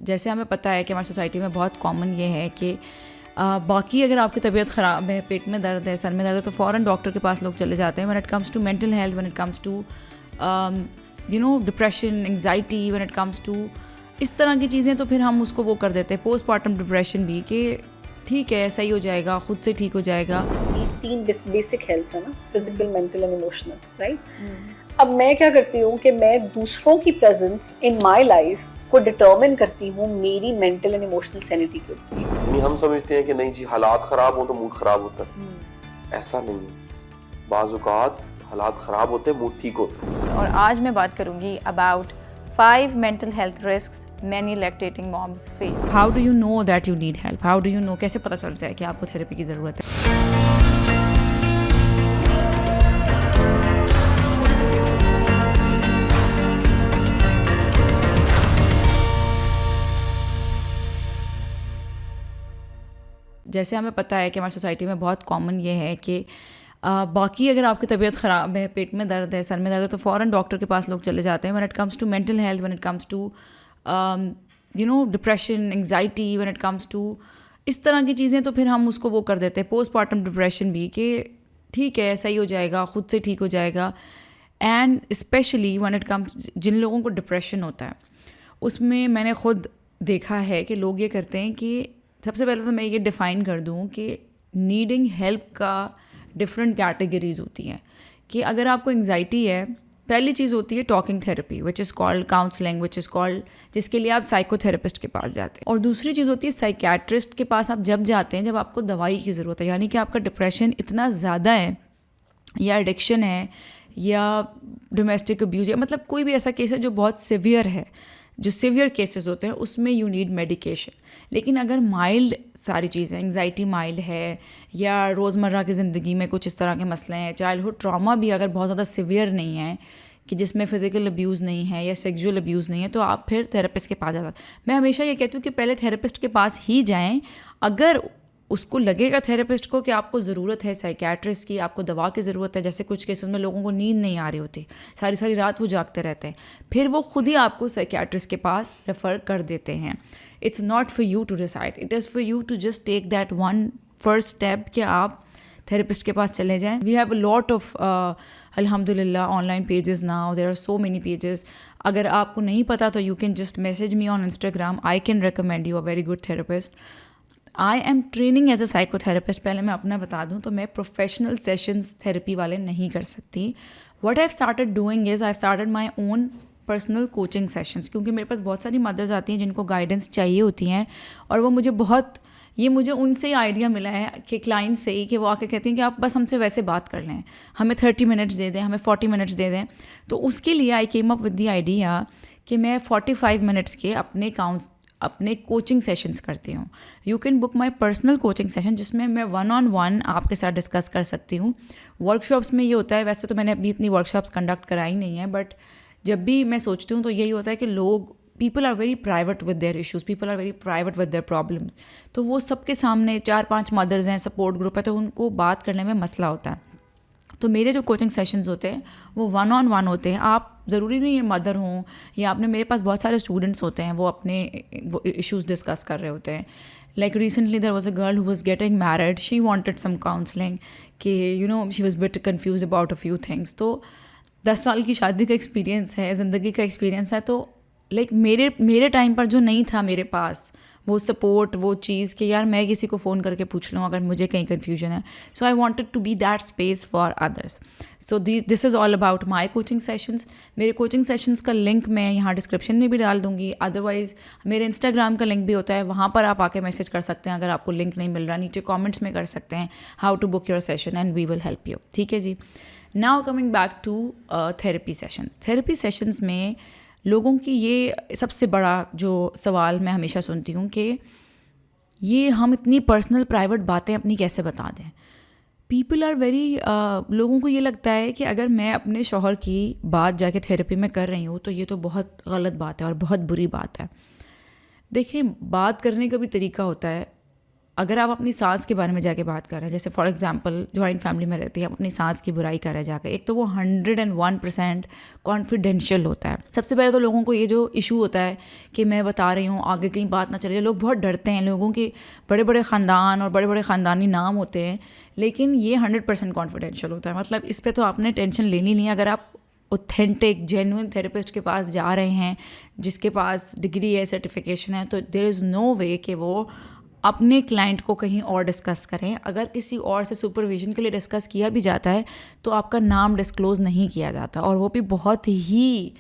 जैसे हमें पता है कि हमारी सोसाइटी में बहुत कॉमन ये है कि बाकी अगर आपकी तबीयत ख़राब है, पेट में दर्द है, सर में दर्द है, तो फ़ौरन डॉक्टर के पास लोग चले जाते हैं. When it comes to mental health, when it comes to depression, anxiety, when it comes to इस तरह की चीज़ें, तो फिर हम उसको वो कर देते हैं पोस्टमार्टम डिप्रेशन भी, कि ठीक है सही हो जाएगा, खुद से ठीक हो जाएगा. तीन बेसिक हेल्थ है ना, physical, mental and emotional, right. अब मैं क्या करती हूँ कि मैं दूसरों की प्रेजेंस इन माय लाइफ को डिटरमिन करती हूँ मेरी मेंटल एंड इमोशनल सैनिटी के ऊपर. नहीं, हम समझते हैं कि नहीं जी हालात खराब हो तो मूड खराब होता है. ऐसा नहीं है. बाज़ औक़ात हालात खराब होते हैं, मूड ठीक होता है. और आज मैं बात करूंगी about 5 mental health risks many lactating moms face. How do you know that you need help? How do you know, कैसे पता चलता है कि आपको थेरेपी की ज़रूरत है? जैसे हमें पता है कि हमारी सोसाइटी में बहुत कॉमन ये है कि बाकी अगर आपकी तबीयत ख़राब है, पेट में दर्द है, सर में दर्द है, तो फ़ौरन डॉक्टर के पास लोग चले जाते हैं. When it comes to mental health, when it comes to depression, anxiety, when it comes to इस तरह की चीज़ें, तो फिर हम उसको वो कर देते हैं पोस्टमार्टम डिप्रेशन भी, कि ठीक है सही हो जाएगा, खुद से ठीक हो जाएगा. And specially when it comes, जिन लोगों को डिप्रेशन होता है, उसमें मैंने खुद देखा है कि लोग ये करते हैं कि सबसे पहले तो मैं ये डिफ़ाइन कर दूँ कि नीडिंग हेल्प का डिफरेंट कैटेगरीज होती हैं. कि अगर आपको एंग्जाइटी है, पहली चीज़ होती है talking therapy, which is called counselling, which is called, जिसके लिए आप साइकोथेरेपिस्ट के पास जाते हैं. और दूसरी चीज़ होती है साइकियाट्रिस्ट के पास आप जब जाते हैं जब आपको दवाई की ज़रूरत है, यानी कि आपका डिप्रेशन इतना ज़्यादा है, या एडिक्शन है, या डोमेस्टिक अब्यूज़, या मतलब कोई भी ऐसा केस है जो बहुत सिवियर है. जो सिवियर केसेस होते हैं उसमें यू नीड मेडिकेशन. लेकिन अगर माइल्ड सारी चीज़ें, एंग्जाइटी माइल्ड है, या रोज़मर्रा की ज़िंदगी में कुछ इस तरह के मसले हैं, चाइल्डहुड ट्रॉमा भी अगर बहुत ज़्यादा सिवियर नहीं है, कि जिसमें फ़िज़िकल अब्यूज़ नहीं है या सेक्सुअल अब्यूज़ नहीं है, तो आप फिर थेरेपिस्ट के पास जा सकते. मैं हमेशा ये कहती हूँ कि पहले थेरेपिस्ट के पास ही जाएँ. अगर उसको लगेगा थेरेपिस्ट को कि आपको ज़रूरत है साइकियाट्रिस्ट की, आपको दवा की ज़रूरत है, जैसे कुछ केसेस में लोगों को नींद नहीं आ रही होती, सारी सारी रात वो जागते रहते हैं, फिर वो खुद ही आपको साइकियाट्रिस्ट के पास रेफ़र कर देते हैं. It's not for you to decide, it is for you to just take that one first step कि आप थेरेपिस्ट के पास चले जाएं. We have a lot of अल्हम्दुलिल्लाह online pages now, there are so many pages. अगर आपको नहीं पता तो you can just message me on Instagram. I can recommend you a very good therapist. I am training as a psychotherapist. पहले मैं अपना बता दूं तो मैं प्रोफेशनल सेशंस थेरेपी वाले नहीं कर सकती. What I started doing is I started my own personal coaching sessions, क्योंकि मेरे पास बहुत सारी मदर्स आती हैं जिनको गाइडेंस चाहिए होती हैं, और वो मुझे उनसे ही आइडिया मिला है कि क्लाइंट से ही, कि वो आके कहती हैं कि आप बस हमसे वैसे बात कर लें, हमें 30 मिनट्स दे दें, हमें 40 मिनट्स दे दें. तो उसके लिए I came up with the idea कि मैं 45 मिनट्स के अपने कोचिंग सेशंस करती हूँ. You can book my personal coaching session, जिसमें मैं 1-on-1 आपके साथ डिस्कस कर सकती हूँ. वर्कशॉप्स में ये होता है, वैसे तो मैंने अभी इतनी वर्कशॉप्स कंडक्ट कराई नहीं है, बट जब भी मैं सोचती हूँ तो यही होता है कि people are very private with their issues, people are very private with their problems. तो वो सबके सामने 4-5 मदर्स हैं, सपोर्ट ग्रुप है, तो उनको बात करने में मसला होता है. तो मेरे जो कोचिंग सेशंस होते हैं वो 1-on-1 होते हैं. आप ज़रूरी नहीं है मदर हों, या आपने, मेरे पास बहुत सारे स्टूडेंट्स होते हैं, वो अपने इश्यूज़ डिस्कस कर रहे होते हैं. Like recently there was a girl who was getting married, she wanted some counselling, कि she was bit confuse about a few things. तो 10 साल की शादी का एक्सपीरियंस है, ज़िंदगी का एक्सपीरियंस है. तो लाइक मेरे टाइम पर जो नहीं था मेरे पास वो सपोर्ट, वो चीज़ कि यार मैं किसी को फ़ोन करके पूछ लूँ अगर मुझे कहीं कन्फ्यूजन है. So I wanted to be that space for others. So this is all about my coaching sessions. मेरे कोचिंग सेशंस का लिंक मैं यहाँ डिस्क्रिप्शन में भी डाल दूँगी. अदरवाइज़ मेरे इंस्टाग्राम का लिंक भी होता है, वहाँ पर आप आके मैसेज कर सकते हैं. अगर आपको लिंक नहीं मिल रहा, नीचे कॉमेंट्स में कर सकते हैं how to book your session, and we will help you. ठीक है जी. Now coming back to therapy sessions. Therapy sessions में लोगों की ये सबसे बड़ा जो सवाल मैं हमेशा सुनती हूँ कि ये हम इतनी पर्सनल प्राइवेट बातें अपनी कैसे बता दें. पीपल आर वेरी, लोगों को ये लगता है कि अगर मैं अपने शौहर की बात जाके थेरेपी में कर रही हूँ तो ये तो बहुत गलत बात है और बहुत बुरी बात है. देखिए, बात करने का भी तरीका होता है. अगर आप अपनी सास के बारे में जाके बात कर रहे हैं, जैसे फॉर एग्जांपल जॉइंट फैमिली में रहती है, आप अपनी सास की बुराई कर रहे हैं जाकर, एक तो वो 101% कॉन्फिडेंशियल होता है। सबसे पहले तो लोगों को ये जो इशू होता है कि मैं बता रही हूँ आगे कहीं बात ना चले जाए, लोग बहुत डरते हैं, लोगों के बड़े बड़े ख़ानदान और बड़े बड़े ख़ानदानी नाम होते हैं, लेकिन ये 100% कॉन्फिडेंशियल होता है। मतलब इस पर तो आपने टेंशन लेनी नहीं है। अगर आप ऑथेंटिक जेन्युइन थेरेपिस्ट के पास जा रहे हैं जिसके पास डिग्री है, सर्टिफिकेशन है, तो देयर इज़ नो वे कि वो अपने क्लाइंट को कहीं और डिस्कस करें। अगर किसी और से सुपरविजन के लिए डिस्कस किया भी जाता है तो आपका नाम डिस्क्लोज़ नहीं किया जाता, और वो भी बहुत ही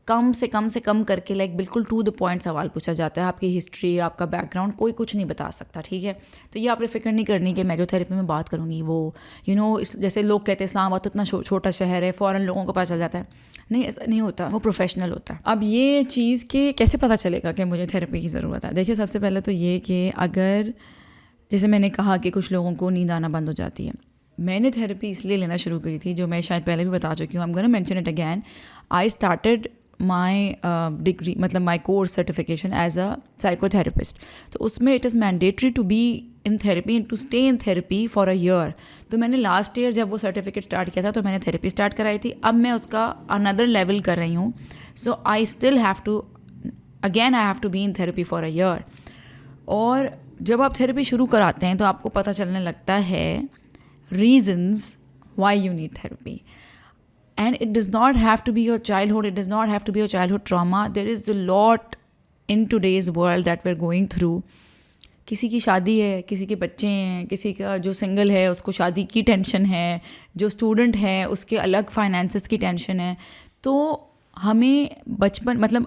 कम से कम करके, लाइक बिल्कुल टू द पॉइंट सवाल पूछा जाता है। आपकी हिस्ट्री, आपका बैकग्राउंड, कोई कुछ नहीं बता सकता, ठीक है। तो ये आपने फिक्र नहीं करनी कि मैं जो थेरेपी में बात करूँगी वो जैसे लोग कहते हैं इस्लामाबाद तो इतना छोटा शहर है, फ़ौरन लोगों को पता चल जाता है। नहीं, ऐसा नहीं होता, वो प्रोफेशनल होता है। अब ये चीज़ के कैसे पता चलेगा कि मुझे थेरेपी की ज़रूरत है? देखिए, सबसे पहले तो ये कि अगर जैसे मैंने कहा कि कुछ लोगों को नींद आना बंद हो जाती है, मैंने थेरेपी इसलिए लेना शुरू करी थी, जो मैं शायद पहले भी बता चुकी हूँ, I am gonna mention it again. I started my degree, मतलब my course certification as a psychotherapist. तो उसमें it is mandatory to be in therapy, to stay in therapy for a year. तो मैंने लास्ट ईयर जब वो certificate start किया था तो मैंने थेरेपी स्टार्ट कराई थी। अब मैं उसका अनदर लेवल कर रही हूँ। So I still have to be in therapy for a year. और जब आप थेरेपी शुरू कराते हैं तो आपको पता चलने लगता है reasons why you need therapy. And it does not have to be your childhood. It does not have to be your childhood trauma. There is a lot in today's world that we're going through. किसी की शादी है, किसी के बच्चे हैं, किसी का जो सिंगल है उसको शादी की टेंशन है, जो स्टूडेंट है उसके अलग फाइनेंसेस की टेंशन है। तो हमें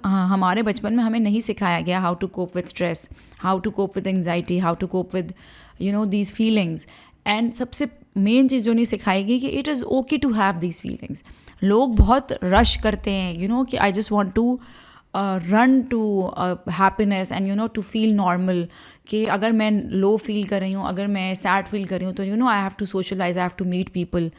हमारे बचपन में हमें नहीं सिखाया गया how to cope with stress, how to cope with anxiety, how to cope with these feelings. And सबसे मेन चीज़ जो नहीं सिखाई गई कि it is okay to have these feelings. लोग बहुत रश करते हैं कि I just want to run to happiness and to feel normal, कि अगर मैं लो फील कर रही हूँ, अगर मैं सैड फील कर रही हूँ तो I have to socialise, I have to meet people.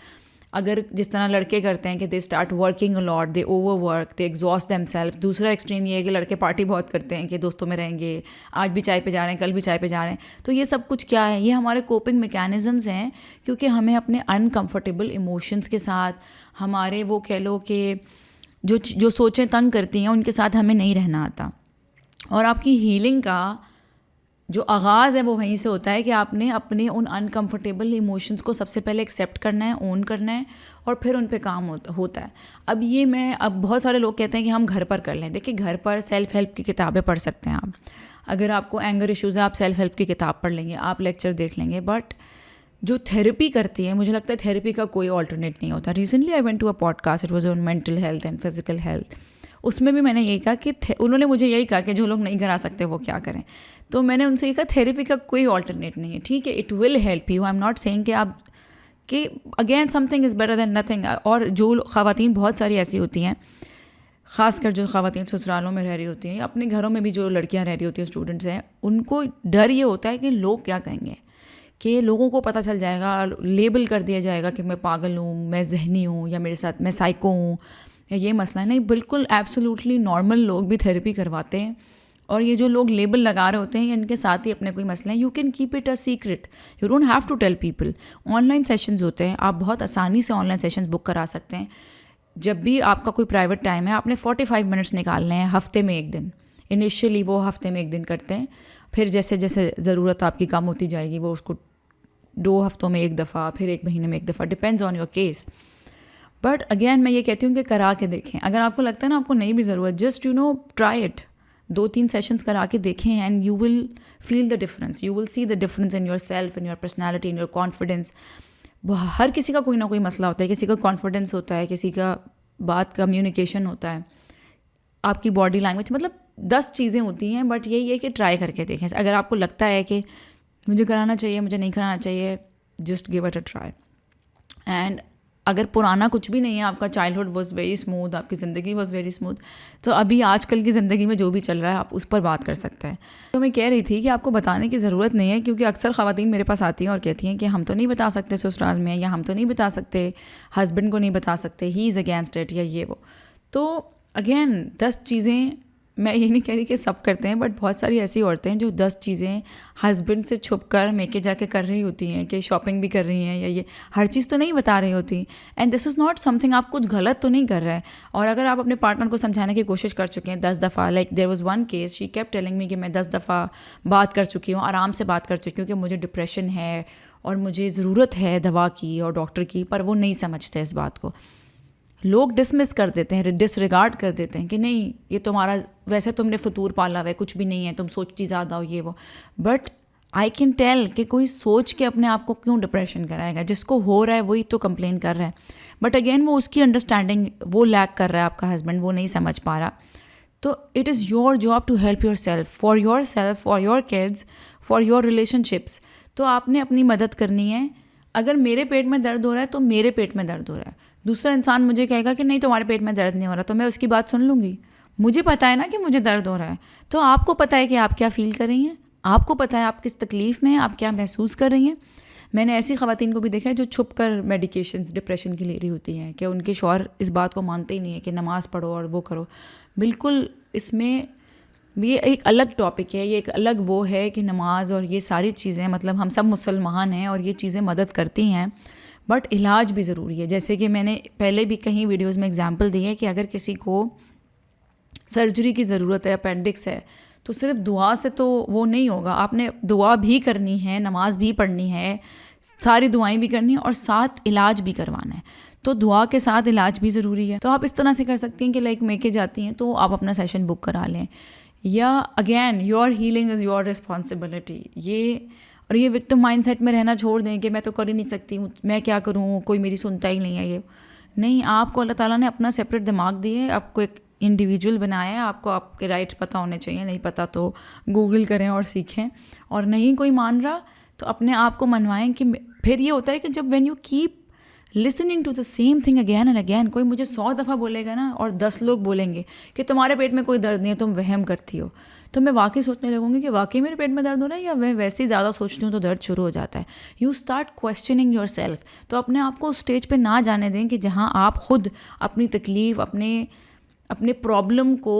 अगर जिस तरह लड़के करते हैं कि they start working a lot, they over work, they exhaust themself. दूसरा एक्सट्रीम ये है कि लड़के पार्टी बहुत करते हैं कि दोस्तों में रहेंगे, आज भी चाय पे जा रहे हैं, कल भी चाय पे जा रहे हैं। तो ये सब कुछ क्या है? ये हमारे कोपिंग मैकेनिज़म्स हैं, क्योंकि हमें अपने अनकम्फर्टेबल इमोशंस के साथ, हमारे वो कह लो कि जो सोचें तंग करती हैं उनके साथ हमें नहीं रहना आता। और आपकी हीलिंग का जो आगाज़ है वो वहीं से होता है कि आपने अपने उन अनकम्फर्टेबल इमोशंस को सबसे पहले एक्सेप्ट करना है, ओन करना है, और फिर उन पे काम होता है। अब बहुत सारे लोग कहते हैं कि हम घर पर कर लें। देखिए, घर पर सेल्फ हेल्प की किताबें पढ़ सकते हैं आप। अगर आपको एंगर इश्यूज़ है, आप सेल्फ हेल्प की किताब पढ़ लेंगे, आप लेक्चर देख लेंगे। बट जो थेरेपी करती है, मुझे लगता है थेरेपी का कोई ऑल्टरनेट नहीं होता। Recently I went to a podcast, it was on mental health and physical health. उसमें भी मैंने यही कहा कि उन्होंने मुझे यही कहा कि जो लोग नहीं करा सकते वो क्या करें। तो मैंने उनसे ये कहा थेरेपी का कोई ऑल्टरनेट नहीं है, ठीक है, it will help you. I am not saying कि again something is better than nothing. और जो ख़वातीन बहुत सारी ऐसी होती हैं, ख़ासकर जो ख़वातीन ससुरालों में रह रही होती हैं, अपने घरों में भी जो लड़कियां रह रही होती हैं, स्टूडेंट्स हैं, उनको डर ये होता है कि लोग क्या कहेंगे, कि लोगों को पता चल जाएगा, लेबल कर दिया जाएगा कि मैं पागल हूँ, मैं जहनी हूँ, या मेरे साथ मैं साइको हूँ, या ये मसला है। नहीं, बिल्कुल एब्सोल्युटली नॉर्मल लोग भी थेरेपी करवाते हैं। और ये जो लोग लेबल लगा रहे होते हैं, इनके साथ ही अपने कोई मसला है, you can keep it a secret, you don't have to tell people. Online sessions होते हैं, आप बहुत आसानी से ऑनलाइन सेशंस बुक करा सकते हैं। जब भी आपका कोई प्राइवेट टाइम है, आपने 45 मिनट्स निकालने हैं हफ्ते में एक दिन। इनिशियली वो हफ्ते में एक दिन करते हैं, फिर जैसे जैसे ज़रूरत आपकी कम होती जाएगी वो उसको 2 हफ्तों में एक दफ़ा, फिर 1 महीने में एक दफ़ा, depends on your case. But again मैं ये कहती हूँ कि करा के देखें। अगर आपको लगता है ना आपको नहीं भी ज़रूरत, जस्ट ट्राई इट। 2-3 सेशंस करा के देखें and you will feel the difference, you will see the difference in your self, in your personality, in your confidence. हर किसी का कोई ना कोई मसला होता है, किसी का कॉन्फिडेंस होता है, किसी का बात कम्युनिकेशन होता है, आपकी बॉडी लैंग्वेज, मतलब 10 चीज़ें होती हैं। बट यही है कि ट्राई करके देखें। अगर आपको लगता है कि मुझे कराना चाहिए, मुझे नहीं कराना चाहिए, just give it a try. And अगर पुराना कुछ भी नहीं है, आपका चाइल्डहुड वॉज वेरी स्मूथ, आपकी ज़िंदगी वॉज वेरी स्मूथ, तो अभी आजकल की ज़िंदगी में जो भी चल रहा है आप उस पर बात कर सकते हैं। तो मैं कह रही थी कि आपको बताने की ज़रूरत नहीं है, क्योंकि अक्सर ख़वातीन मेरे पास आती हैं और कहती हैं कि हम तो नहीं बता सकते ससुराल में, या हम तो नहीं बता सकते हस्बैंड को नहीं बता सकते, ही इज़ अगेंस्ट इट, या ये वो। तो अगेन 10 चीज़ें मैं ये नहीं कह रही कि सब करते हैं, बट बहुत सारी ऐसी औरतें हैं जो 10 चीज़ें हस्बैंड से छुप कर मेके जाके कर रही होती हैं, कि शॉपिंग भी कर रही हैं या ये हर चीज़ तो नहीं बता रही होती. And this is not something, आप कुछ गलत तो नहीं कर रहे हैं. और अगर आप अपने पार्टनर को समझाने की कोशिश कर चुके हैं 10 दफ़ा, like there was one case, she kept telling me कि मैं 10 दफ़ा बात कर चुकी हूँ, आराम से बात कर चुकी हूँ कि मुझे डिप्रेशन है और मुझे ज़रूरत है दवा की और डॉक्टर की, पर वो नहीं समझते इस बात को. लोग डिसमिस कर देते हैं, डिसरिगार्ड कर देते हैं कि नहीं ये तुम्हारा, वैसे तुमने फतूर पाला हुआ है, कुछ भी नहीं है, तुम सोचती ज़्यादा हो ये वो. बट आई कैन टेल कि कोई सोच के अपने आप को क्यों डिप्रेशन कराएगा. जिसको हो रहा है वही तो कंप्लेन कर रहा है. बट अगेन वो उसकी अंडरस्टैंडिंग वो लैक कर रहा है, आपका हस्बैंड वो नहीं समझ पा रहा. तो it is your job to help yourself, for your kids, for your relationships. तो आपने अपनी मदद करनी है. अगर मेरे पेट में दर्द हो रहा है तो मेरे पेट में दर्द हो रहा है. दूसरा इंसान मुझे कहेगा कि नहीं तुम्हारे पेट में दर्द नहीं हो रहा, तो मैं उसकी बात सुन लूँगी. मुझे पता है ना कि मुझे दर्द हो रहा है, तो आपको पता है कि आप क्या फ़ील कर रही हैं, आपको पता है आप किस तकलीफ़ में हैं, आप क्या महसूस कर रही हैं. मैंने ऐसी ख़वातीन को भी देखा है जो छुप कर मेडिकेशंस डिप्रेशन की ले रही होती हैं, कि उनके शौहर इस बात को मानते ही नहीं है कि नमाज़ पढ़ो और वो करो. बिल्कुल इसमें ये एक अलग टॉपिक है, ये एक अलग वो है कि नमाज और ये सारी चीज़ें, मतलब हम सब मुसलमान हैं और ये चीज़ें मदद करती हैं, बट इलाज भी ज़रूरी है. जैसे कि मैंने पहले भी कहीं वीडियोस में एग्जांपल दी है कि अगर किसी को सर्जरी की ज़रूरत है, अपेंडिक्स है, तो सिर्फ दुआ से तो वो नहीं होगा. आपने दुआ भी करनी है, नमाज भी पढ़नी है, सारी दुआएं भी करनी है और साथ इलाज भी करवाना है. तो दुआ के साथ इलाज भी ज़रूरी है. तो आप इस तरह से कर सकती हैं कि लाइक मेके जाती हैं तो आप अपना सेशन बुक करा लें. या again your healing is your responsibility. ये विक्टिम माइंडसेट में रहना छोड़ दें कि मैं तो कर ही नहीं सकती हूँ, मैं क्या करूँ, कोई मेरी सुनता ही नहीं है. ये नहीं, आपको अल्लाह ताला ने अपना सेपरेट दिमाग दिए है, आपको एक इंडिविजुअल बनाया है, आपको आपके राइट्स पता होने चाहिए. नहीं पता तो गूगल करें और सीखें. और नहीं कोई मान रहा तो अपने आप को मनवाएं. कि फिर ये होता है कि जब when you keep listening to the same thing again and again, कोई मुझे 100 दफ़ा बोलेगा ना और 10 लोग बोलेंगे कि तुम्हारे पेट में कोई दर्द नहीं है, तुम वहम करती हो, तो मैं वाकई सोचने लगूंगी कि वाकई मेरे पेट में दर्द हो रहा है या मैं वैसे ही ज़्यादा सोचती हूँ तो दर्द शुरू हो जाता है. You start questioning your self. तो अपने आप को उस स्टेज पे ना जाने दें कि जहाँ आप खुद अपनी तकलीफ़, अपने प्रॉब्लम को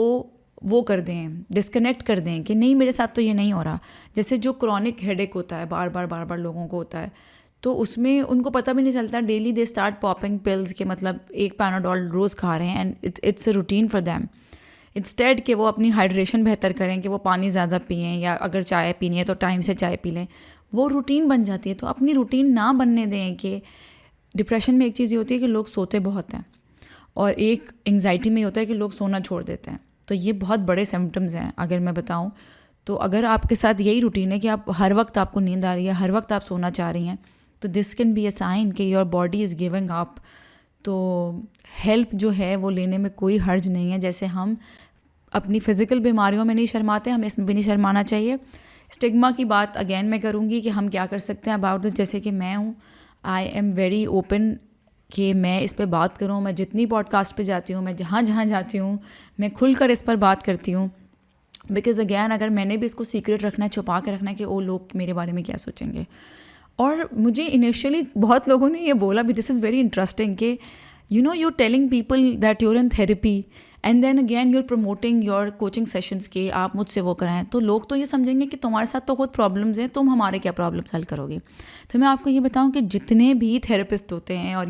वो कर दें, डिस्कनेक्ट कर दें कि नहीं मेरे साथ तो ये नहीं हो रहा. जैसे जो क्रॉनिक हेडेक होता है, बार बार लोगों को होता है, तो उसमें उनको पता भी नहीं चलता. Daily they start popping pills के, मतलब एक पैनाडोल रोज़ खा रहे हैं and it's a routine for them. Instead कि वो अपनी हाइड्रेशन बेहतर करें, कि वो पानी ज़्यादा पिएं या अगर चाय पीनी है तो टाइम से चाय पी लें, वो रूटीन बन जाती है. तो अपनी रूटीन ना बनने दें. कि डिप्रेशन में एक चीज़ ये होती है कि लोग सोते बहुत हैं और एक एंग्जाइटी में होता है कि लोग सोना छोड़ देते हैं. तो ये बहुत बड़े सिम्टम्स हैं अगर मैं बताऊँ तो. अगर आपके साथ यही रूटीन है कि आप हर वक्त आपको नींद आ रही है, हर वक्त आप सोना चाह रही हैं, तो this can be a sign कि your body is giving up. तो हेल्प जो है वो लेने में कोई हर्ज नहीं है. जैसे हम अपनी फ़िज़िकल बीमारियों में नहीं शर्माते, हमें इसमें भी नहीं शर्माना चाहिए. स्टिग्मा की बात अगेन मैं करूँगी कि हम क्या कर सकते हैं अबाउट दिस. जैसे कि मैं हूँ, आई एम वेरी ओपन कि मैं इस पर बात करूँ. मैं जितनी पॉडकास्ट पे जाती हूँ, मैं जहाँ जाती हूँ, मैं खुलकर इस पर बात करती हूँ. बिकॉज़ अगेन अगर मैंने भी इसको सीक्रेट रखना है, छुपा के रखना है कि वो लोग मेरे बारे में क्या सोचेंगे. और मुझे इनिशियली बहुत लोगों ने ये बोला भी, दिस इज़ वेरी इंटरेस्टिंग, कि you know you're telling people that you're in therapy and then again you're promoting your coaching sessions के आप मुझसे वो कराएं. तो लोग तो ये समझेंगे कि तुम्हारे साथ तो खुद प्रॉब्लम्स हैं, तुम हमारे क्या प्रॉब्लम्स हल करोगे. तो मैं आपको ये बताऊं कि जितने भी थेरेपिस्ट होते हैं और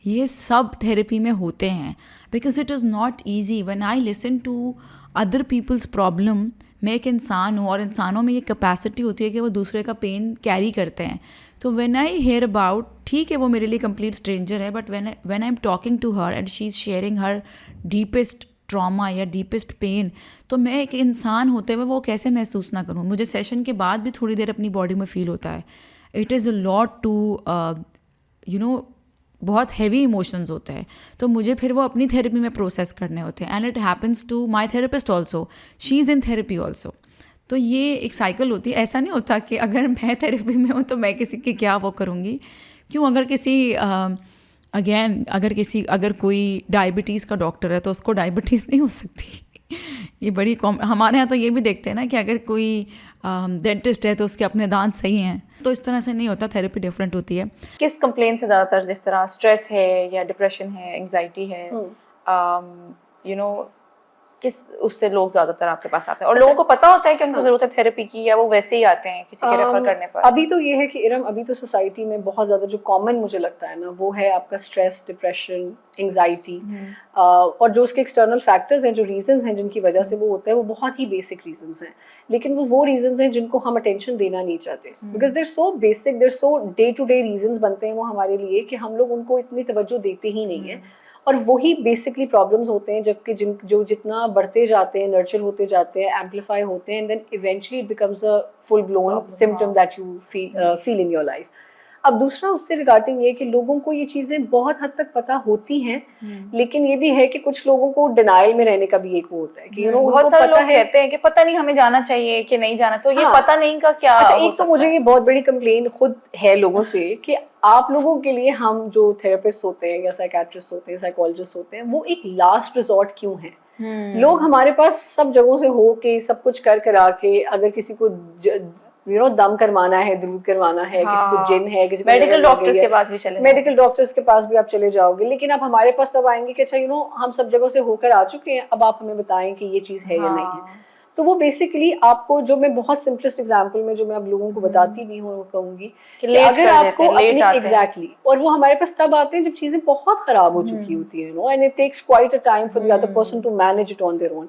ये सब थेरेपी में होते हैं. Because it is not easy. When I listen to other people's problem, मैं एक इंसान हूँ और इंसानों में ये कैपेसिटी होती है कि वो दूसरे का पेन कैरी करते हैं. तो व्हेन आई हेयर अबाउट, ठीक है वो मेरे लिए कंप्लीट स्ट्रेंजर है, but when I am talking to her and she is sharing her deepest trauma या डीपेस्ट पेन, तो मैं एक इंसान होते हुए वो कैसे महसूस ना करूँ. मुझे सेशन के बाद भी थोड़ी देर अपनी बॉडी में फ़ील होता है. It is a lot to you know, बहुत हैवी इमोशंस होते हैं. तो मुझे फिर वो अपनी थेरेपी में प्रोसेस करने होते हैं. And it happens to my therapist also, she is in therapy also. तो ये एक साइकिल होती है. ऐसा नहीं होता कि अगर मैं थेरेपी में हूँ तो मैं किसी की क्या वो करूँगी. क्यों, अगर किसी अगर कोई डायबिटीज़ का डॉक्टर है तो उसको डायबिटीज़ नहीं हो सकती. ये बड़ी हमारे यहाँ तो ये भी देखते हैं ना कि अगर कोई डेंटिस्ट है तो उसके अपने दांत सही हैं. तो इस तरह से नहीं होता, थेरेपी डिफरेंट होती है. किस कंप्लेन से ज़्यादातर, जिस तरह स्ट्रेस है या डिप्रेशन है, एंग्जाइटी है, यू नो किस उससे लोग ज्यादातर आपके पास आते हैं, और लोगों को पता होता है कि उनको जरूरत है थेरेपी की, या वो वैसे ही आते हैं किसी के रेफर करने पर? अभी तो ये है कि इरम, अभी तो सोसाइटी में बहुत ज़्यादा जो कॉमन मुझे लगता है ना, वो है आपका स्ट्रेस, डिप्रेशन, एंजाइटी, और जो उसके एक्सटर्नल फैक्टर्स हैं, जो रीजंस हैं जिनकी वजह से वो होता है, वो बहुत ही बेसिक रीजंस हैं, लेकिन वो रीजंस हैं जिनको हम अटेंशन देना नहीं चाहते, because they're so basic, they're so day to day reasons बनते हैं वो हमारे लिए कि हम लोग उनको इतनी तवज्जो देते ही नहीं है, और वही बेसिकली प्रॉब्लम्स होते हैं, जबकि जो जितना बढ़ते जाते हैं, नर्चर होते जाते हैं, एम्पलीफाई होते हैं, and then eventually it becomes a full blown symptom that you feel in your life. अब दूसरा उससे रिगार्डिंग ये कि लोगों को ये चीज़ें बहुत हद तक पता होती हैं, लेकिन ये भी है कि कुछ लोगों को डिनाइल में रहने का भी एक वो होता है कि बहुत सारे लोग कहते हैं कि पता नहीं हमें जाना चाहिए कि नहीं जाना, तो ये पता नहीं का क्या? अच्छा, एक तो मुझे ये बहुत बड़ी कंप्लेन खुद है लोगों से कि आप लोगों के लिए हम जो थेरेपिस्ट होते हैं या साइकेट्रिस्ट होते हैं, साइकोलॉजिस्ट होते हैं, वो एक लास्ट रिजॉर्ट क्यों है? लोग हमारे पास सब जगहों से हो के सब कुछ कर करा के, अगर किसी को दम करवाना है, दरूद करवाना है, किसी को जिन है, किसी को मेडिकल डॉक्टर्स के पास भी चले, मेडिकल डॉक्टर्स के पास भी आप चले जाओगे, लेकिन आप हमारे पास तब आएंगे कि अच्छा हम सब जगहों से होकर आ चुके हैं, अब आप हमें बताएं कि ये चीज़ है या नहीं है। तो वो बेसिकली आपको, जो मैं बहुत सिंपलेस्ट एग्जांपल में जो मैं अब लोगों को बताती भी हूँ, कहूंगी कि अगर आपको अपनी एग्जैक्टली, और वो हमारे पास तब आते हैं जब चीज़ें बहुत ख़राब हो चुकी होती हैं, and it takes quite a time for the other person to manage it on their own.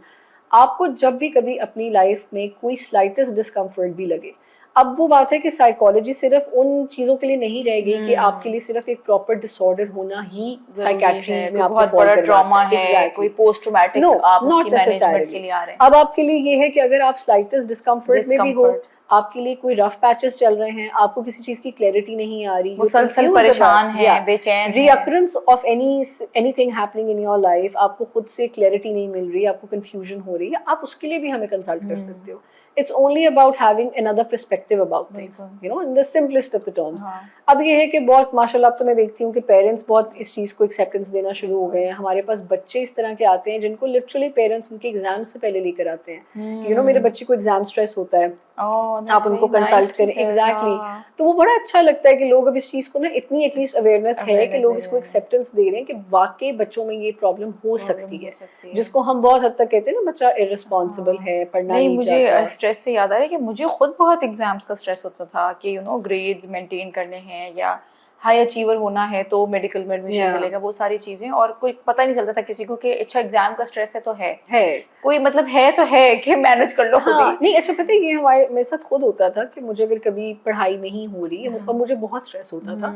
आपको जब भी कभी अपनी लाइफ में कोई स्लाइटेस्ट डिस्कम्फर्ट भी लगे, अब वो बात है कि साइकोलॉजी सिर्फ उन चीज़ों के लिए नहीं रह गई कि आपके लिए सिर्फ एक प्रॉपर डिसऑर्डर होना ही साइकेट्री में आपको बहुत बड़ा ट्रॉमा है, कोई पोस्ट ट्रॉमेटिक, आप उसकी मैनेजमेंट के लिए आ रहे हैं। अब आपके लिए ये है कि अगर आप स्लाइटेस्ट डिस्कम्फर्ट में भी हो, आपके लिए कोई रफ पैचेस चल रहे हैं, आपको किसी चीज की क्लैरिटी नहीं आ रही, मुसलसल परेशान है, बेचैन है, recurrence of anything happening in your life, आपको खुद से क्लैरिटी नहीं मिल रही, आपको कंफ्यूजन हो रही है, आप उसके लिए भी हमें कंसल्ट कर सकते हो। It's only about having another perspective about things, in the simplest of the terms. अब ये है कि बहुत माशाल्लाह अब तो मैं देखती हूँ कि पेरेंट्स बहुत इस चीज़ को एक्सेप्टेंस देना शुरू हो गए हैं। हमारे पास बच्चे इस तरह के आते हैं जिनको लिटरली पेरेंट्स उनके एग्जाम से पहले लेकर आते हैं, मेरे बच्चे को एग्जाम स्ट्रेस होता है, आप उनको कंसल्ट करें। एग्जैक्टली, तो वो बड़ा अच्छा लगता है कि लोग अब इस चीज़ को ना, इतनी एटलीस्ट अवेयरनेस है कि लोग इसको एक्सेप्टेंस दे रहे हैं कि वाकई बच्चों में ये प्रॉब्लम हो सकती है, जिसको हम बहुत हद तक कहते हैं ना बच्चा इररिस्पॉन्सिबल है, पढ़ना नहीं चाहता। स्ट्रेस से याद आ रहा है कि मुझे खुद बहुत एग्जाम्स का स्ट्रेस होता था कि ग्रेड्स मेंटेन करने हैं या हाई अचीवर होना है तो मेडिकल में एडमिशन मिलेगा, वो सारी चीजें, और कोई पता नहीं चलता था किसी को कि अच्छा एग्जाम का स्ट्रेस है तो है कोई मतलब है तो है कि मैनेज कर लो खुद ही। नहीं, अच्छा पता है ये मेरे साथ खुद होता था कि मुझे अगर कभी पढ़ाई नहीं हो रही और मुझे बहुत स्ट्रेस होता था,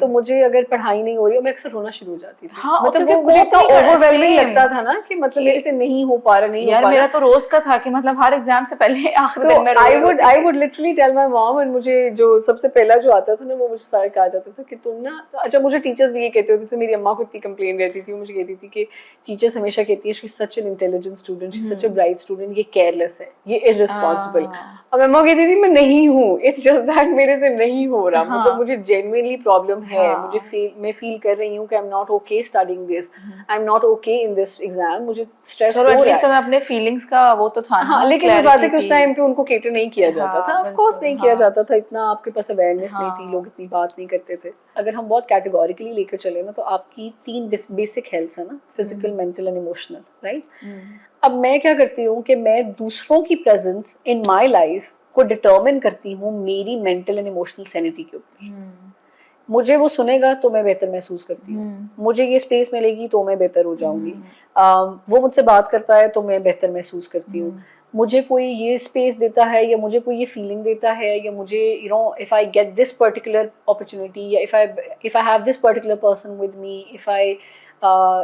तो मुझे अगर पढ़ाई नहीं हो रही मैं अक्सर रोना शुरू हो जाती थी। मतलब वो मुझे इतना ओवरवेलमिंग लगता था ना कि मतलब मेरे से नहीं हो पा रहा, नहीं यार मेरा तो रोज का था कि मतलब हर एग्जाम से पहले आखिरी दिन में I would literally tell my mom, और मुझे जो सबसे पहला जो आता था ना वो मुझे सारा कहा जाता था कि तुम ना, अच्छा मुझे टीचर्स भी ये कहते होते थे, मेरी अम्मा को इतनी कंप्लेन रहती थी, मुझे कहती थी कि टीचर्स हमेशा कहती है she is such an intelligent student, she is such a bright student, ये केयरलेस है, ये इररिस्पांसिबल। और अम्मा कहती थी मैं नहीं हूँ, इट्स जस्ट दैट मेरे से नहीं हो रहा, मतलब मुझे जेन्युइनली प्रॉब्लम है, मैं फील कर रही हूँ कि आई am not okay studying this, I am not okay in this exam, मुझे स्ट्रेस हो रहा है। एटलीस्ट तो मैं अपने फीलिंग्स का वो तो था ना, लेकिन वो बात है कि उस टाइम पे उनको केटर नहीं किया जाता था, ऑफ कोर्स नहीं किया जाता था, इतना आपके पास अवेयरनेस नहीं थी, लोग इतनी बात नहीं करते थे। अगर हम बहुत कैटेगोरिकली लेकर चले ना, तो आपकी 3 बेसिक हेल्थ है ना, physical, mental and emotional, right. अब मैं क्या करती हूँ कि मैं दूसरों की प्रेजेंस इन माय लाइफ को डिटरमिन करती हूँ मेरी मेंटल एंड इमोशनल सैनिटी के ऊपर। मुझे वो सुनेगा तो मैं बेहतर महसूस करती हूँ, मुझे ये स्पेस मिलेगी तो मैं बेहतर हो जाऊंगी, वो मुझसे बात करता है तो मैं बेहतर महसूस करती हूँ, मुझे कोई ये स्पेस देता है या मुझे कोई ये फीलिंग देता है, या मुझे if I get this particular opportunity, या if I have this particular person with me,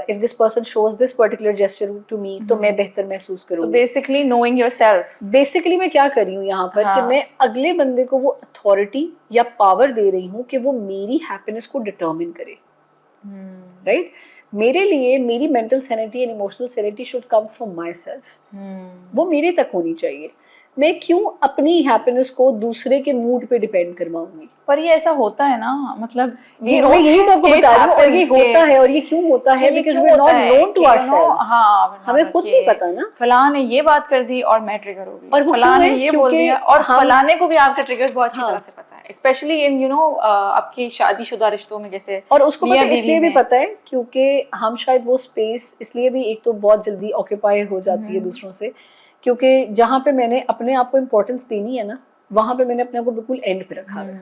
if this person shows this particular gesture to me, तो मैं बेहतर महसूस करूँगी। So basically knowing yourself. Basically मैं क्या कर रही हूँ यहाँ पर कि मैं अगले बंदे को वो अथॉरिटी या पावर दे रही हूँ कि वो मेरी हैप्पीनेस को डिटरमिन करे, राइट। मेरे लिए मेरी mental sanity and emotional sanity should come from my self, वो मेरे तक होनी चाहिए। मैं क्यों अपनी हैप्पीनेस को दूसरे के मूड पे डिपेंड करवाऊंगी? पर ये ऐसा होता है ना, मतलब ये यही तो आपको बता रही हूँ, और ये होता है, और ये क्यों होता है, because we are not known to ourselves. हाँ, हमें खुद नहीं पता ना, फलां ने ये बात कर दी और मैं ट्रिगर हो गई, और फलां ने ये बोल दिया और फलाने को भी आपके ट्रिगर्स बहुत अच्छी तरह से पता है। स्पेशली इन आपके शादीशुदा रिश्तों में, जैसे और उसको पता मियां है, इसलिए बीवी भी में। पता है क्योंकि हम शायद वो स्पेस इसलिए भी एक तो बहुत जल्दी ऑक्यूपाई हो जाती है दूसरों से, क्योंकि जहाँ पे मैंने अपने आप को इम्पोर्टेंस देनी है ना, वहाँ पे मैंने अपने आप को बिल्कुल एंड पे रखा है।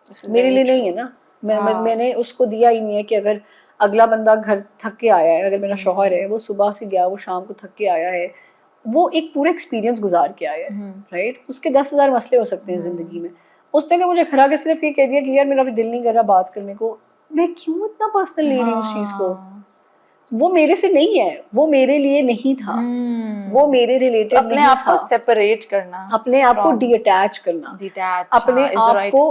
This is मेरे very लिए नहीं true. है ना, मैंने उसको दिया ही नहीं है कि अगर अगला बंदा घर थक के आया है, अगर मेरा शौहर है वो सुबह से गया, वो शाम को थक के आया है, वो एक पूरा एक्सपीरियंस गुजार के आया है, राइट। उसके 10,000 मसले हो सकते हैं ज़िंदगी में। उसने अगर मुझे खड़ा के सिर्फ ये कह दिया कि यार मेरा अभी दिल नहीं कर रहा बात करने को, मैं क्यों इतना पर्सनल ले रही हूँ उस चीज़ को? वो मेरे से नहीं है, वो मेरे लिए नहीं था, वो मेरे रिलेटेड अपने नहीं आप को था। सेपरेट करना, अपने आप को डिअटैच करना, अपने आप को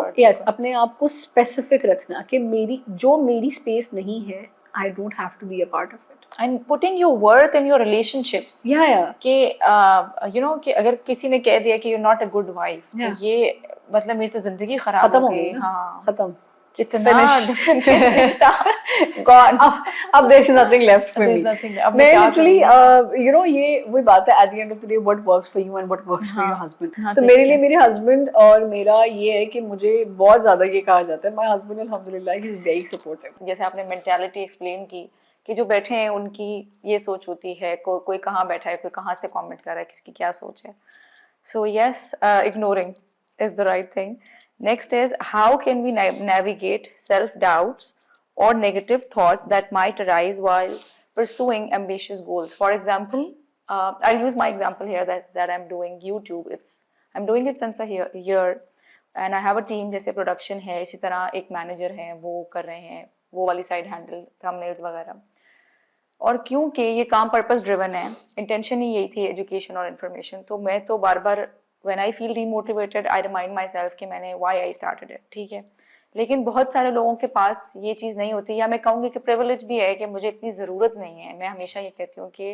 अपने आप को स्पेसिफिक रखना कि मेरी स्पेस नहीं है, I don't have to be a part of it. And putting your worth in your relationships कि कि अगर किसी ने कह दिया कि you not a good wife, तो ये मतलब मेरी तो जिंदगी खराब हो गई। हाँ, खत्म, कितना डिफरेंट रिश्ता गॉन। अब there is nothing left for me. मैं लिटरली ये वही बात है, at the end of the day what works for you and what works for your husband. तो मेरे लिए मेरे हस्बैंड और मेरा ये है कि मुझे बहुत ज्यादा ये कहा जाता है, माय हस्बैंड अल्हम्दुलिल्लाह ही इज वेरी सपोर्टिव। जैसे आपने मेंटालिटी एक्सप्लेन की कि जो बैठे हैं उनकी ये सोच होती है, कोई कहाँ बैठा है, कोई कहाँ से कमेंट कर रहा है, किसकी क्या सोच है। So yes, ignoring is the right thing. Next is, how can we navigate self-doubts or negative thoughts that might arise while pursuing ambitious goals? For example, I'll use my example here that I'm doing YouTube. I'm doing it since a year and I have a team. जैसे production है, इसी तरह एक manager है, वो कर रहे हैं वो वाली side handle, thumbnails वगैरह। और क्योंकि ये काम पर्पस ड्रिवन है, इंटेंशन ही यही थी एजुकेशन और इन्फॉर्मेशन, तो मैं तो बार बार when I feel demotivated, I remind myself कि मैंने why I started it, ठीक है। लेकिन बहुत सारे लोगों के पास ये चीज़ नहीं होती, या मैं कहूँगी कि प्रिविलेज भी है कि मुझे इतनी ज़रूरत नहीं है। मैं हमेशा ये कहती हूँ कि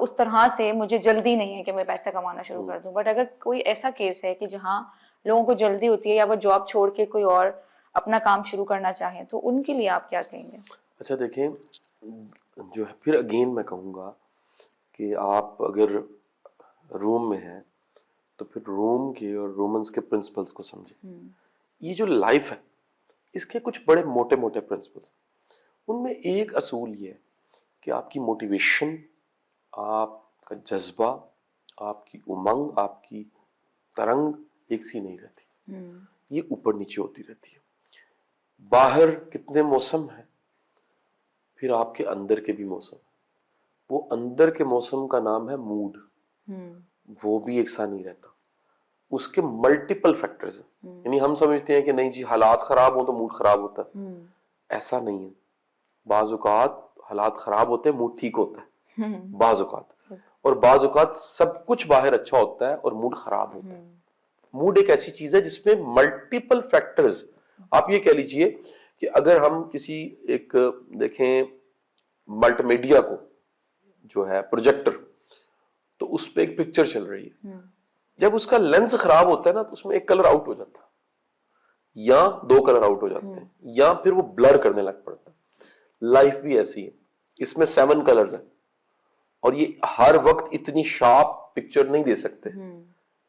उस तरह से मुझे जल्दी नहीं है कि मैं पैसा कमाना शुरू कर दूँ। बट अगर कोई ऐसा केस है कि जहाँ लोगों को जल्दी होती है या वो जॉब छोड़ के कोई और अपना काम शुरू करना चाहें, तो उनके लिए आप क्या कहेंगे? अच्छा देखें, जो है फिर अगेन मैं कहूँगा कि आप अगर रूम में हैं तो फिर रूम के और रोमन्स के प्रिंसिपल्स को समझें। ये जो लाइफ है इसके कुछ बड़े मोटे मोटे प्रिंसिपल्स, उनमें एक असूल ये है कि आपकी मोटिवेशन, आपका जज्बा, आपकी उमंग, आपकी तरंग एक सी नहीं रहती, ये ऊपर नीचे होती रहती है। बाहर कितने मौसम हैं, फिर आपके अंदर के भी मौसम। वो अंदर के मौसम का नाम है मूड, वो भी एक सा नहीं रहता, उसके मल्टीपल फैक्टर्स हैं। यानी हम समझते हैं कि नहीं जी हालात खराब हो तो मूड खराब होता है, ऐसा नहीं है। बाज़ औक़ात हालात खराब होते हैं, मूड ठीक होता है बाज़ औक़ात, और बाज़ औक़ात सब कुछ बाहर अच्छा होता है और मूड खराब होता है। मूड एक ऐसी चीज है जिसमें मल्टीपल फैक्टर्स, आप ये कह लीजिए कि अगर हम किसी एक देखें मल्टीमीडिया को जो है प्रोजेक्टर, तो उस पे एक पिक्चर चल रही है, जब उसका लेंस खराब होता है ना तो उसमें एक कलर आउट हो जाता है या दो कलर आउट हो जाते हैं या फिर वो ब्लर करने लग पड़ता है। लाइफ भी ऐसी है, इसमें 7 कलर्स हैं और ये हर वक्त इतनी शार्प पिक्चर नहीं दे सकते,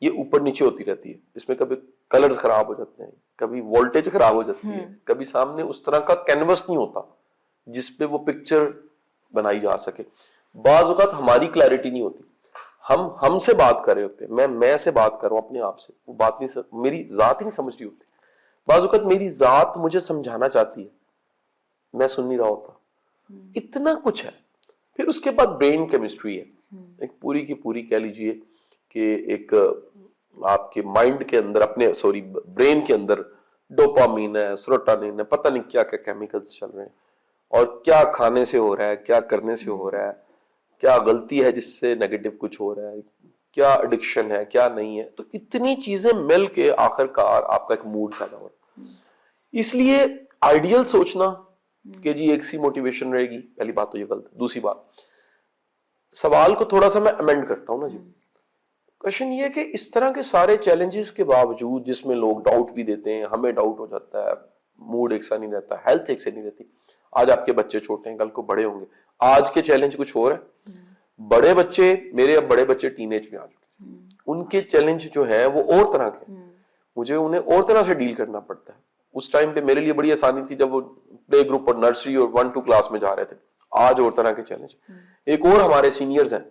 ये ऊपर नीचे होती रहती है। इसमें कभी कलर्स खराब हो जाते हैं, कभी वोल्टेज खराब हो जाती है, कभी सामने उस तरह का कैनवस नहीं होता जिसपे वो पिक्चर बनाई जा सके। बाज़ औक़ात हमारी क्लैरिटी नहीं होती, हम हमसे बात कर रहे होते हैं, मैं से बात कर रहा हूँ अपने आप से, वो बात नहीं मेरी जात ही नहीं समझ रही होती। बाज़ औक़ात मेरी जात मुझे समझाना चाहती है, मैं सुन नहीं रहा होता। इतना कुछ है। फिर उसके बाद ब्रेन केमिस्ट्री है, एक पूरी की पूरी कह लीजिए कि एक आपके माइंड के अंदर अपने ब्रेन के अंदर डोपामीन है, सेरोटोनिन है, पता नहीं क्या क्या केमिकल्स चल रहे हैं और क्या खाने से हो रहा है, क्या करने से हो रहा है, क्या गलती है जिससे नेगेटिव कुछ हो रहा है, क्या एडिक्शन है, क्या नहीं है। तो इतनी चीजें मिल के आखिरकार आपका एक मूड पैदा हो रहा है। इसलिए आइडियल सोचना कि जी एक सी मोटिवेशन रहेगी, पहली बात तो ये गलत है। दूसरी बात, सवाल को थोड़ा सा मैं अमेंड करता हूं ना जी। क्वेश्चन ये है कि इस तरह के सारे चैलेंजेस के बावजूद, जिसमें लोग डाउट भी देते हैं, हमें डाउट हो जाता है, मूड एक सा नहीं रहता, हेल्थ एक से नहीं रहती। आज आपके बच्चे छोटे हैं, कल को बड़े होंगे, आज के चैलेंज कुछ और है। बड़े बच्चे, मेरे अब बड़े बच्चे टीनेज में आ चुके हैं, उनके चैलेंज जो है वो और तरह के। मुझे उन्हें और तरह से डील करना पड़ता है। उस टाइम पे मेरे लिए बड़ी आसानी थी जब वो प्ले ग्रुप और नर्सरी और 1-2 क्लास में जा रहे थे। आज और तरह के चैलेंज। एक और हमारे सीनियर्स हैं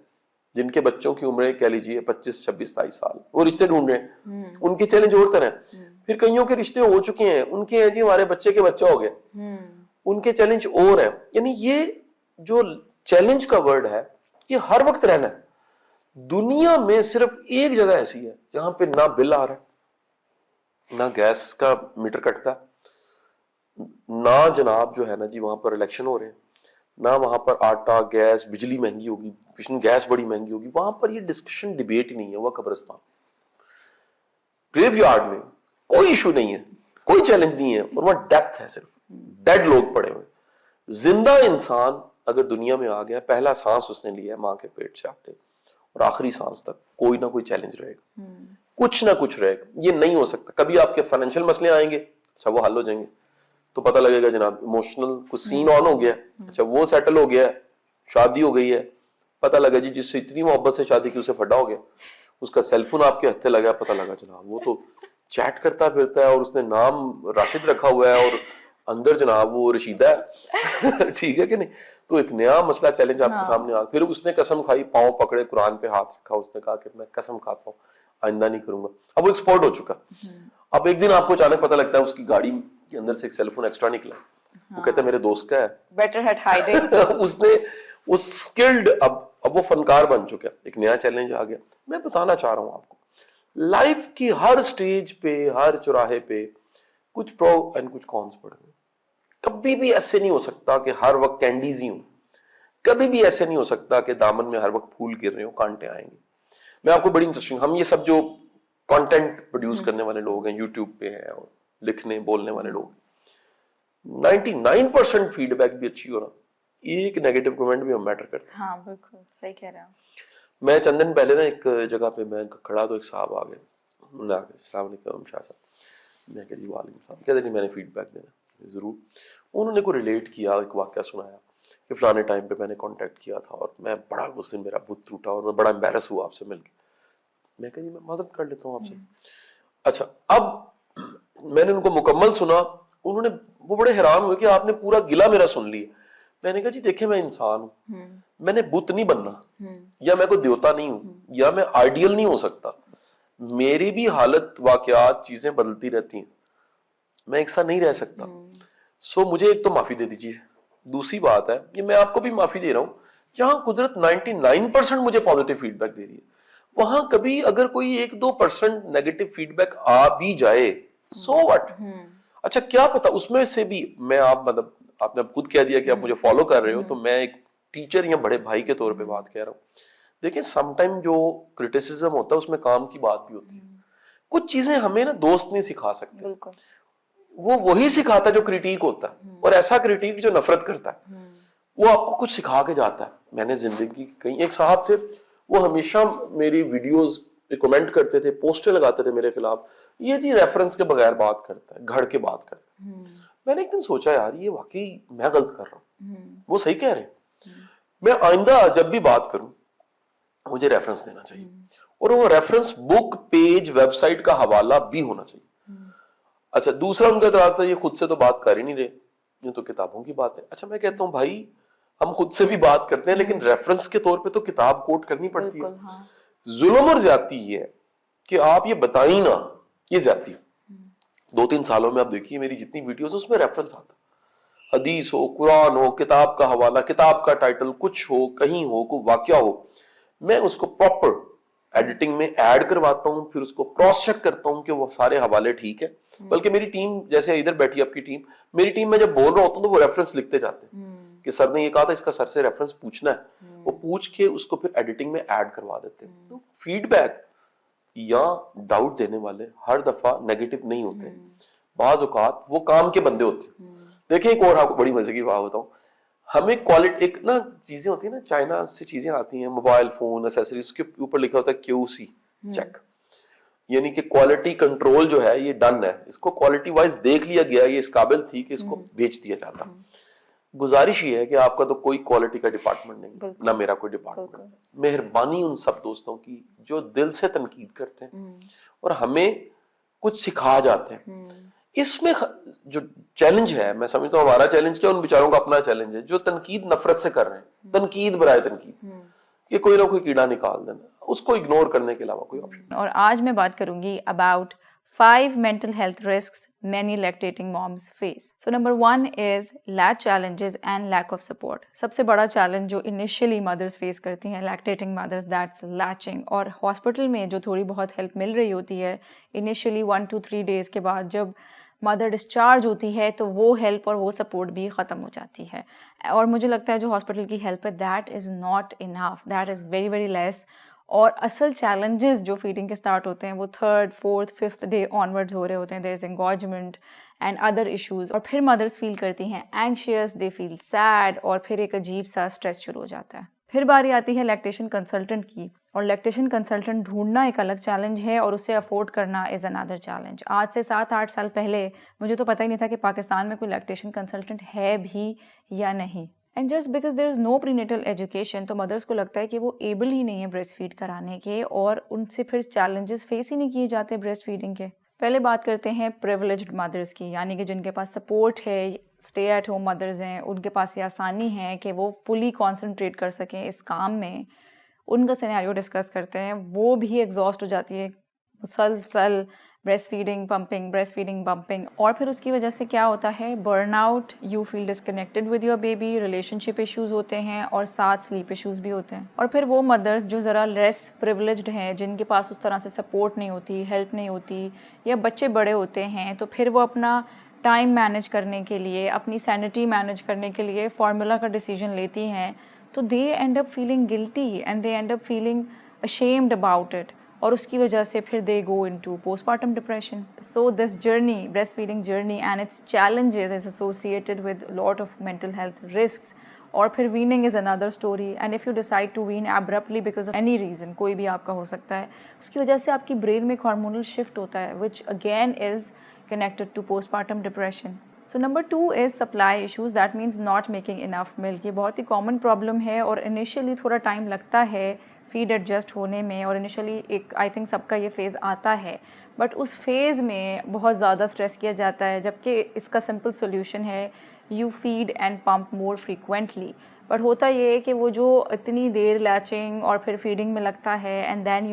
जिनके बच्चों की उम्र कह लीजिए 25, 26, 27 साल, वो रिश्ते ढूंढ रहे हैं, उनके चैलेंज और तरह हैं। फिर कईयों के रिश्ते हो चुके हैं, उनके हैं जी हमारे बच्चे के बच्चा हो गया, उनके चैलेंज और है। यानी ये जो चैलेंज का वर्ड है ये हर वक्त रहना है। दुनिया में सिर्फ एक जगह ऐसी है जहां पे ना बिल आ रहा है, ना गैस का मीटर कटता, ना जनाब जो है ना जी वहां पर इलेक्शन हो रहे हैं, ना वहां पर आटा गैस बिजली महंगी होगी, गैस बड़ी महंगी होगी। वहां पर ये डिस्कशन डिबेट ही नहीं है, वह कब्रिस्तान। ग्रेवयार्ड में कोई इशू नहीं है, कोई चैलेंज नहीं है, और वहां डेथ है, सिर्फ डेड लोग पड़े हुए। जिंदा इंसान अगर दुनिया में आ गया, पहला सांस उसने लिया है मां के पेट से आते और आखिरी सांस तक कोई ना कोई चैलेंज रहेगा, कुछ ना कुछ रहेगा। ये नहीं हो सकता। कभी आपके फाइनेंशियल मसले आएंगे, अच्छा वो हल हो जाएंगे तो पता लगेगा जनाब इमोशनल कुछ सीन ऑन हो गया, अच्छा वो सेटल हो गया, शादी हो गई है, पता लगा जी जिससे इतनी मोहब्बत से शादी की उसे फटा हो गया, उसका सेलफोन आपके हत्थे लगा, पता लगा जनाब वो तो चैट करता फिरता है और उसने नाम राशिद रखा हुआ है और अंदर जनाब वो रशीदा है ठीक है कि नहीं। तो एक नया मसला चैलेंज आपके सामने आ, फिर उसने कसम खाई, पांव पकड़े, कुरान पे हाथ रखा, उसने कहा कि मैं कसम खाता हूँ आइंदा नहीं करूंगा। अब वो एक्सपोर्ट हो चुका। अब एक दिन आपको अचानक पता लगता है उसकी गाड़ी के अंदर से एक सेलफोन एक्स्ट्रा निकला, वो कहता है मेरे दोस्त का है, बेटर एट हाइडिंग उसने वो स्किल्ड, अब वो फनकार बन चुका है। एक नया चैलेंज आ गया। मैं बताना चाह रहा हूं आपको, लाइफ की हर स्टेज पे, हर चौराहे पे कुछ प्रो एंड कुछ कॉन्स पड़े हुए। कभी भी ऐसे नहीं हो सकता कि हर वक्त कैंडीज ही हो, कभी भी ऐसे नहीं हो सकता कि दामन में हर वक्त फूल गिर रहे हो, कांटे आएंगे। मैं आपको बड़ी इंटरेस्टिंग, हम ये सब जो कंटेंट प्रोड्यूस करने वाले लोग हैं, यूट्यूब पे हैं और लिखने बोलने वाले लोग, 99% फीडबैक भी अच्छी हो रहा, एक नेगेटिव कमेंट भी हम मैटर करते हैं। हाँ बिल्कुल सही कह रहे हो। मैं चंद दिन पहले ना एक जगह पे मैं खड़ा, तो एक साहब आ गए, उन्होंने आके अस्सलाम वालेकुम शाह साहब, मैं कह जी वालेकुम सलाम, कहते नहीं मैंने फीडबैक देना जरूर। उन्होंने को रिलेट किया, एक वाकया सुनाया कि फलाने टाइम पे मैंने कांटेक्ट किया था और मैं बड़ा उस दिन मेरा बुत टूटा और मैं बड़ा एम्बैरस हुआ आपसे मिलके। मैं कह जी मैं माजरत कर लेता हूँ आपसे। अच्छा, अब मैंने उनको मुकम्मल सुना, उन्होंने वो बड़े हैरान हुए कि आपने पूरा गिला मेरा सुन लिया। मैंने कहा जी देखे मैं इंसान हूं, मैंने बुत नहीं बनना, या मैं कोई देवता नहीं हूं, या मैं आइडियल नहीं हो सकता। मेरी भी हालत वाकयात चीजें बदलती रहती हैं, मैं एक सा नहीं रह सकता। सो मुझे एक तो माफी दे दीजिए। दूसरी बात है, ये मैं आपको भी माफी दे रहा हूं, जहां कुदरत 99% मुझे पॉजिटिव फीडबैक दे रही है, वहां कभी अगर कोई 1-2% नेगेटिव फीडबैक आ भी जाए, सो व्हाट। अच्छा क्या पता उसमें से भी मैं, आप मतलब आपने खुद कह दिया कि आप मुझे फॉलो कर रहे हो, तो मैं एक टीचर या बड़े भाई के तौर पे बात कह रहा हूं। देखिए समटाइम जो क्रिटिसिज्म होता है उसमें काम की बात भी होती है। कुछ चीजें हमें ना दोस्त नहीं सिखा सकते, बिल्कुल वो वही सिखाता है जो क्रिटिक होता है, और ऐसा क्रिटिक जो नफरत करता है, वो आपको कुछ सिखा के जाता है। मैंने जिंदगी कहीं, एक साहब थे वो हमेशा मेरी वीडियोस पे कमेंट करते थे, पोस्टर लगाते थे मेरे खिलाफ, ये जी रेफरेंस के बगैर बात करता है, घड़ के बात करता है। मैंने एक दिन सोचा यार ये वाकई मैं गलत कर रहा हूँ, वो सही कह रहे हैं। मैं आइंदा जब भी बात करूं मुझे रेफरेंस देना चाहिए, और वो रेफरेंस बुक, पेज, वेबसाइट का हवाला भी होना चाहिए। अच्छा, दूसरा उनका एतराज था ये खुद से तो बात कर ही नहीं रहे, ये तो किताबों की बात है। अच्छा मैं कहता हूँ भाई हम खुद से भी बात करते हैं, लेकिन रेफरेंस के तौर पे तो किताब कोट करनी पड़ती है। हाँ। जुल्म और ज्यादती ये है कि आप ये बताई ना, ये ज्यादती। 2-3 सालों में आप देखिए मेरी जितनी वीडियोस है उसमें रेफरेंस आता, हदीस हो, कुरान हो, किताब का हवाला, किताब का टाइटल, कुछ हो, कहीं हो, कोई वाकया हो, मैं उसको प्रॉपर एडिटिंग में ऐड करवाता हूं, फिर उसको क्रॉस चेक करता हूं कि वो सारे हवाले ठीक है। बल्कि मेरी टीम, जैसे इधर बैठी आपकी टीम, मेरी टीम में जब बोल रहा होता हूं तो वो रेफरेंस लिखते जाते हैं कि सर ने ये कहा था, इसका सर से रेफरेंस पूछना है, वो पूछ के उसको फिर एडिटिंग में ऐड करवा देते हैं। तो फीडबैक या डाउट देने वाले हर दफा नेगेटिव नहीं होते, बाज औकात वो काम के बंदे होते हैं। देखिए एक और आपको बड़ी मजे की बात बताऊं, हमें क्वालिटी, एक ना चीजें होती है ना, चाइना से चीजें आती हैं, मोबाइल फोन, एक्सेसरीज, के ऊपर लिखा होता है QC चेक, यानी कि क्वालिटी कंट्रोल जो है ये डन है, इसको क्वालिटी वाइज देख लिया गया, ये इस काबिल थी कि इसको बेच दिया जाता। गुजारिश ये है कि आपका तो कोई क्वालिटी का डिपार्टमेंट नहीं, ना मेरा कोई डिपार्टमेंट। मेहरबानी उन सब दोस्तों की जो दिल से तनकीद करते हैं और हमें कुछ सिखा जाते हैं। इसमें जो चैलेंज है, मैं समझता हूँ हमारा चैलेंज क्या, उन बेचारों का अपना चैलेंज है जो तनकीद नफरत से कर रहे हैं, तनकीद बराए तनकीद, ये कोई ना कोई कीड़ा निकाल देना, उसको इग्नोर करने के अलावा कोई ऑप्शन। और आज मैं बात करूंगी about 5 mental health risks many lactating moms face. So number 1 is latch challenges and lack of support. सबसे बड़ा चैलेंज जो इनिशियली मदर्स फेस करती हैं, लैक्टेटिंग मदर्स, दैट्स लैचिंग। और हॉस्पिटल में जो थोड़ी बहुत हेल्प मिल रही होती है इनिशियली 1 to 3 डेज़ के बाद, जब मदर डिस्चार्ज होती है तो वो हेल्प और वो सपोर्ट भी ख़त्म हो जाती है। और मुझे लगता है जो हॉस्पिटल की हेल्प है that is not enough, that is very very less. और असल चैलेंजेस जो फीडिंग के स्टार्ट होते हैं वो 3rd, 4th, 5th day onwards हो रहे होते हैं। There is engagement and other issues, और फिर मदर्स फील करती हैं एंग्शियस, दे फील सैड, और फिर एक अजीब सा स्ट्रेस शुरू हो जाता है। फिर बारी आती है लैक्टेशन कंसल्टेंट की, और लैक्टेशन कंसल्टेंट ढूंढना एक अलग चैलेंज है और उसे अफोर्ड करना इज़ अनदर चैलेंज। आज से 7-8 साल पहले मुझे तो पता ही नहीं था कि पाकिस्तान में कोई लैक्टेशन कंसल्टेंट है भी या नहीं। And just because there is no prenatal education, तो मदर्स को लगता है कि वो एबल ही नहीं है ब्रेस्ट फीड कराने के, और उनसे फिर चैलेंजेस फेस ही नहीं किए जाते ब्रेस्ट फीडिंग के। पहले बात करते हैं प्रिविलेज्ड मदर्स की, यानी कि जिनके पास सपोर्ट है, स्टे एट होम मदर्स हैं, उनके पास ये आसानी है कि वो फुली कॉन्सेंट्रेट कर सकें इस काम में। उनका सिनेरियो डिस्कस करते हैं। वो भी एग्जॉस्ट हो जाती है मुसलसल ब्रेस्ट फीडिंग पम्पिंग, और फिर उसकी वजह से क्या होता है, burnout, you feel disconnected with your baby, relationship issues होते हैं और साथ स्लीप इश्यूज़ भी होते हैं। और फिर वो मदर्स जो ज़रा लेस प्रिविलेज्ड हैं, जिनके पास उस तरह से सपोर्ट नहीं होती, हेल्प नहीं होती, या बच्चे बड़े होते हैं, तो फिर वो अपना टाइम मैनेज करने के लिए, अपनी सैनिटी मैनेज करने के लिए फार्मूला का डिसीजन लेती हैं, तो they end up feeling guilty and they end up feeling ashamed about it, और उसकी वजह से फिर they go into postmortem depression. So this journey, breast feeding journey and its challenges is associated with lot of mental health risks. और फिर weaning is another story, and if you decide to wean abruptly because of any reason, कोई भी आपका हो सकता है, उसकी वजह से आपकी ब्रेन में एक हार्मोनल शिफ्ट होता है which again is connected to postpartum depression. So number 2 is supply issues, that means not making enough milk. ये बहुत ही common problem है, और initially थोड़ा time लगता है feed adjust होने में, और initially एक I think सबका ये phase आता है, but उस phase में बहुत ज़्यादा stress किया जाता है, जबकि इसका simple solution है you feed and pump more frequently. but होता ये है कि वो जो इतनी देर latching और फिर feeding में लगता है, and then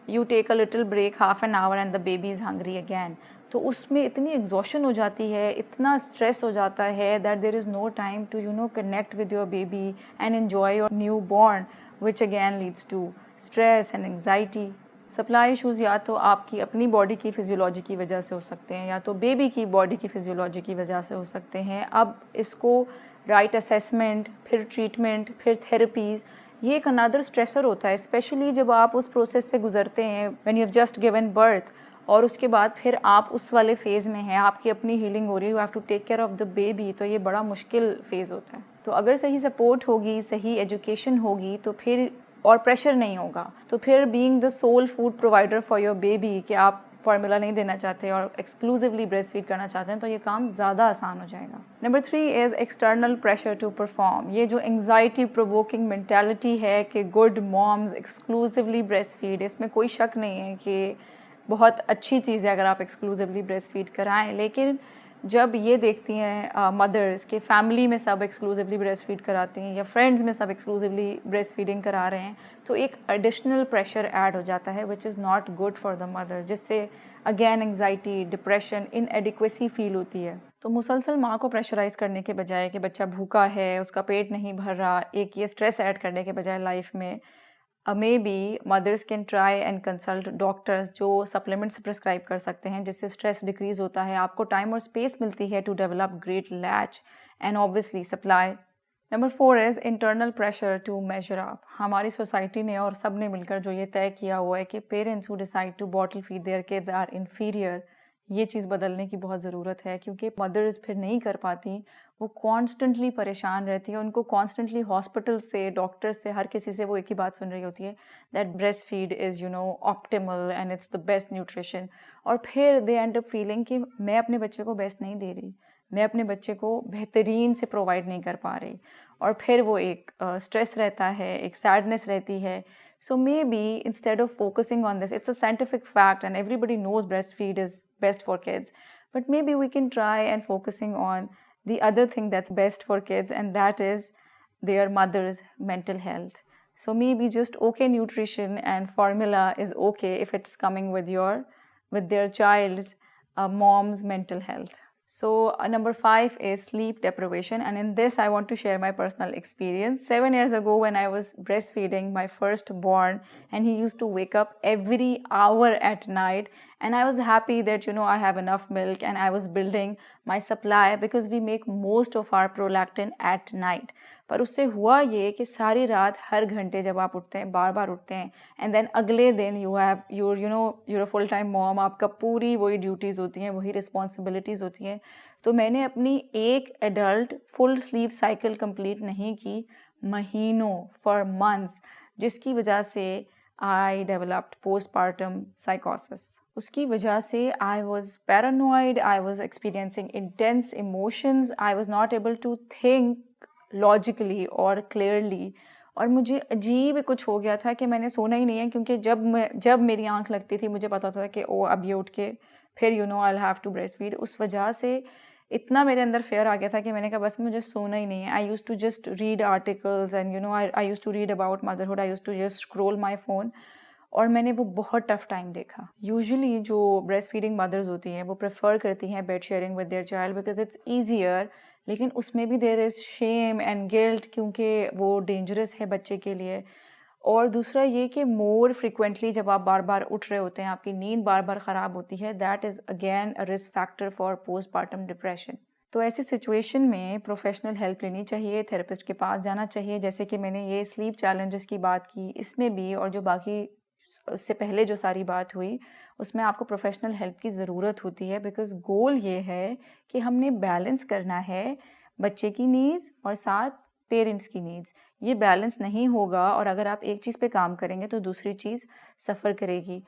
you take a little break, half an hour, and the baby is hungry again. तो उसमें इतनी एग्जॉशन हो जाती है, इतना स्ट्रेस हो जाता है that there is no time to connect with your baby and enjoy your newborn, which again leads to stress and anxiety. Supply issues या तो आपकी अपनी बॉडी की फिजियोलॉजी की वजह से हो सकते हैं, या तो बेबी की बॉडी की फिजियोलॉजी की वजह से हो सकते हैं। अब इसको राइट असेसमेंट, फिर ट्रीटमेंट, फिर थेरेपीज़, ये एक अनदर स्ट्रेसर होता है, स्पेशली जब आप उस प्रोसेस से गुजरते हैं when you have just given birth, और उसके बाद फिर आप उस वाले फेज़ में हैं, आपकी अपनी हीलिंग हो रही है, you have to take care of the baby, तो ये बड़ा मुश्किल फेज़ होता है। तो अगर सही सपोर्ट होगी, सही एजुकेशन होगी, तो फिर और प्रेशर नहीं होगा, तो फिर being the sole food provider for your baby, कि आप फार्मूला नहीं देना चाहते और एक्सक्लूसिवली ब्रेस्ट फीड करना चाहते हैं, तो ये काम ज़्यादा आसान हो जाएगा। Number 3 is external pressure to perform. ये जो एंग्जाइटी प्रोवोकिंग मेंटालिटी है कि good moms exclusively breastfeed, इसमें कोई शक नहीं है कि बहुत अच्छी चीज़ है अगर आप एक्सक्लूसिवली ब्रेस्ट फीड कराएं, लेकिन जब ये देखती हैं मदर्स के फैमिली में सब एक्सक्लूसिवली ब्रेस्ट फीड कराती हैं, या फ्रेंड्स में सब एक्सक्लूसिवली ब्रेस्ट फीडिंग करा रहे हैं, तो एक एडिशनल प्रेशर ऐड हो जाता है which is not good for the mother, जिससे again anxiety, depression, inadequacy feel होती है। तो मुसलसल माँ को प्रेशराइज़ करने के बजाय कि बच्चा भूखा है, उसका पेट नहीं भर रहा, एक ये स्ट्रेस ऐड करने के बजाय लाइफ में, maybe mothers can try and consult doctors जो सप्लीमेंट्स प्रिस्क्राइब कर सकते हैं, जिससे स्ट्रेस डिक्रीज़ होता है, आपको टाइम और स्पेस मिलती है to develop great latch and obviously supply. Number 4 is internal pressure to measure up. हमारी सोसाइटी ने और सब ने मिलकर जो ये तय किया हुआ है कि parents who decide to bottle feed their kids are inferior, ये चीज़ बदलने की बहुत ज़रूरत है, क्योंकि मदर्स फिर नहीं कर पाती, वो कॉन्स्टेंटली परेशान रहती है, उनको कॉन्स्टेंटली हॉस्पिटल से, डॉक्टर से, हर किसी से वो एक ही बात सुन रही होती है that breast feed is optimal and it's the best nutrition, और फिर दे एंड अप फीलिंग कि मैं अपने बच्चे को बेस्ट नहीं दे रही, मैं अपने बच्चे को बेहतरीन से प्रोवाइड नहीं कर पा रही, और फिर वो एक स्ट्रेस रहता है, एक सैडनेस रहती है। So maybe instead of focusing on this, it's a scientific fact and everybody knows breastfeed is best for kids. But maybe we can try and focusing on the other thing that's best for kids, and that is their mother's mental health. So maybe just okay nutrition and formula is okay if it's coming with their child's mom's mental health. So number 5 is sleep deprivation, and in this I want to share my personal experience. 7 years ago when I was breastfeeding my firstborn, and he used to wake up every hour at night, and I was happy that I have enough milk and I was building my supply because we make most of our prolactin at night. पर उससे हुआ ये कि सारी रात हर घंटे जब आप उठते हैं, बार बार उठते हैं, एंड देन अगले दिन you're फुल टाइम मॉम, आपका पूरी वही ड्यूटीज़ होती हैं, वही रिस्पॉन्सिबिलिटीज़ होती हैं. तो मैंने अपनी एक adult full sleep cycle complete नहीं की महीनों, फॉर मंथ्स, जिसकी वजह से आई डेवलप्ड पोस्टपार्टम साइकोसिस. उसकी वजह से I was paranoid, I was experiencing intense emotions, I was not able to think logically और क्लियरली, और मुझे अजीब कुछ हो गया था कि मैंने सोना ही नहीं है, क्योंकि जब मेरी आंख लगती थी मुझे पता था कि ओ अब ये उठ के फिर I have to breastfeed. उस वजह से इतना मेरे अंदर फेयर आ गया था कि मैंने कहा बस मुझे सोना ही नहीं है. I use to just read articles and I use to read about motherhood, I use to just scroll my phone, और मैंने वो बहुत टफ टाइम देखा. यूजुअली जो ब्रेस्ट फीडिंग मदर्स होती हैं वो प्रेफर करती हैं bed sharing with their child because it's easier, लेकिन उसमें भी there is shame and guilt, क्योंकि वो डेंजरस है बच्चे के लिए. और दूसरा ये कि मोर फ्रिक्वेंटली जब आप बार बार उठ रहे होते हैं, आपकी नींद बार बार ख़राब होती है, that is again a risk factor for postpartum depression. तो ऐसी सिचुएशन में प्रोफेशनल हेल्प लेनी चाहिए, थेरेपिस्ट के पास जाना चाहिए. जैसे कि मैंने ये स्लीप चैलेंजेस की बात की, इसमें भी और जो बाकी इससे पहले जो सारी बात हुई उसमें आपको प्रोफेशनल हेल्प की ज़रूरत होती है, बिकॉज़ गोल ये है कि हमने बैलेंस करना है बच्चे की नीड्स और साथ पेरेंट्स की नीड्स. ये बैलेंस नहीं होगा और अगर आप एक चीज़ पे काम करेंगे तो दूसरी चीज़ सफ़र करेगी.